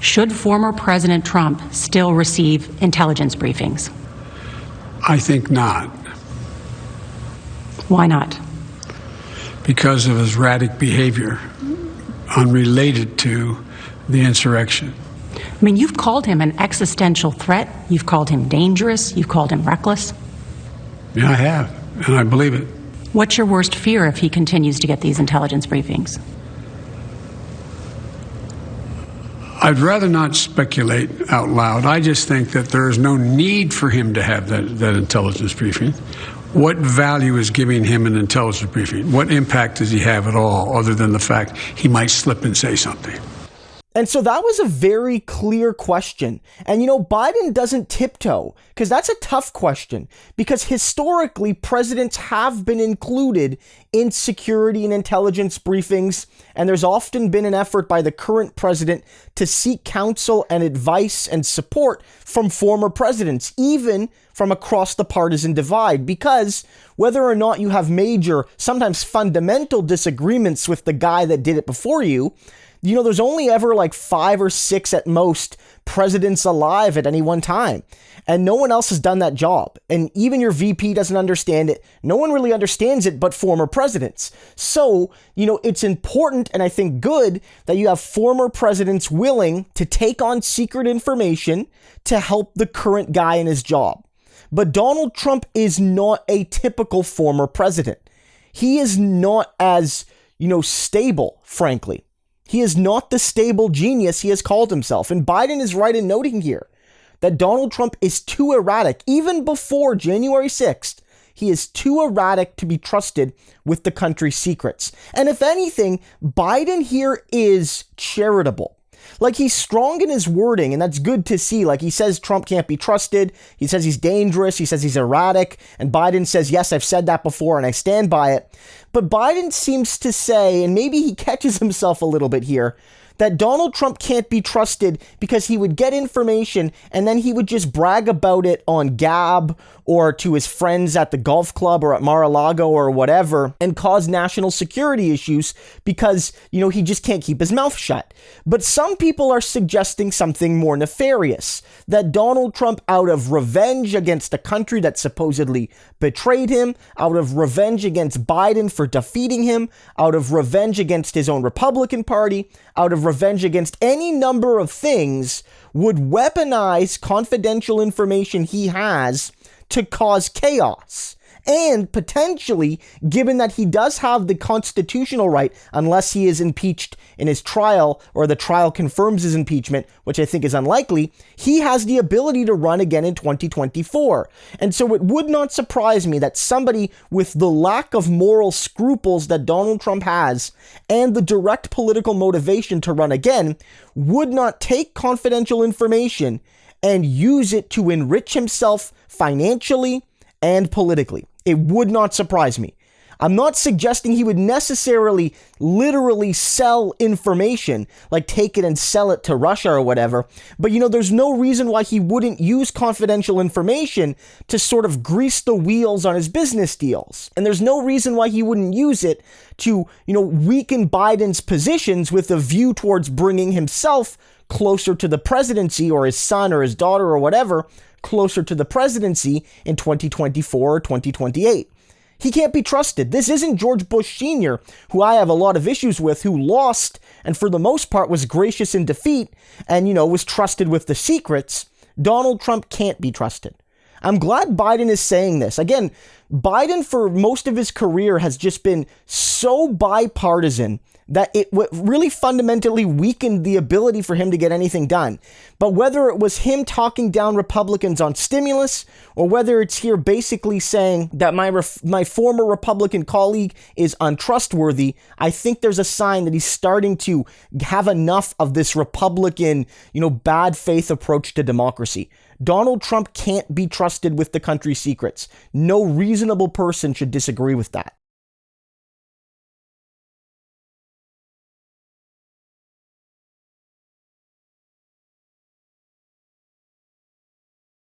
Should former President Trump still receive intelligence briefings? I think not. Why not? Because of his erratic behavior unrelated to the insurrection. I mean, you've called him an existential threat. You've called him dangerous. You've called him reckless. Yeah, I have, and I believe it. What's your worst fear if he continues to get these intelligence briefings? I'd rather not speculate out loud. I just think that there is no need for him to have that intelligence briefing. What value is giving him an intelligence briefing? What impact does he have at all, other than the fact he might slip and say something? And so that was a very clear question. And, Biden doesn't tiptoe, because that's a tough question, because historically, presidents have been included in security and intelligence briefings, and there's often been an effort by the current president to seek counsel and advice and support from former presidents, even from across the partisan divide, because whether or not you have major, sometimes fundamental disagreements with the guy that did it before you, there's only ever like 5 or 6 at most presidents alive at any one time. And no one else has done that job. And even your VP doesn't understand it. No one really understands it but former presidents. So, it's important and I think good that you have former presidents willing to take on secret information to help the current guy in his job. But Donald Trump is not a typical former president. He is not as, stable, frankly. He is not the stable genius he has called himself. And Biden is right in noting here that Donald Trump is too erratic. Even before January 6th, he is too erratic to be trusted with the country's secrets. And if anything, Biden here is charitable. Like, he's strong in his wording, and that's good to see. Like, he says Trump can't be trusted. He says he's dangerous. He says he's erratic. And Biden says, yes, I've said that before, and I stand by it. But Biden seems to say, and maybe he catches himself a little bit here, that Donald Trump can't be trusted because he would get information and then he would just brag about it on Gab or to his friends at the golf club or at Mar-a-Lago or whatever and cause national security issues because, he just can't keep his mouth shut. But some people are suggesting something more nefarious, that Donald Trump, out of revenge against a country that supposedly betrayed him, out of revenge against Biden for defeating him, out of revenge against his own Republican Party, out of revenge against any number of things, would weaponize confidential information he has to cause chaos. And potentially, given that he does have the constitutional right, unless he is impeached in his trial or the trial confirms his impeachment, which I think is unlikely, he has the ability to run again in 2024. And so it would not surprise me that somebody with the lack of moral scruples that Donald Trump has and the direct political motivation to run again would not take confidential information and use it to enrich himself financially and politically. It would not surprise me. I'm not suggesting he would necessarily literally sell information, like take it and sell it to Russia or whatever. But, there's no reason why he wouldn't use confidential information to sort of grease the wheels on his business deals. And there's no reason why he wouldn't use it to, weaken Biden's positions with a view towards bringing himself closer to the presidency, or his son or his daughter or whatever, closer to the presidency in 2024 or 2028. He can't be trusted. This isn't George Bush Sr., who I have a lot of issues with, who lost and for the most part was gracious in defeat and, was trusted with the secrets. Donald Trump can't be trusted. I'm glad Biden is saying this. Again, Biden for most of his career has just been so bipartisan that it really fundamentally weakened the ability for him to get anything done. But whether it was him talking down Republicans on stimulus, or whether it's here basically saying that my former Republican colleague is untrustworthy, I think there's a sign that he's starting to have enough of this Republican, bad faith approach to democracy. Donald Trump can't be trusted with the country's secrets. No reasonable person should disagree with that.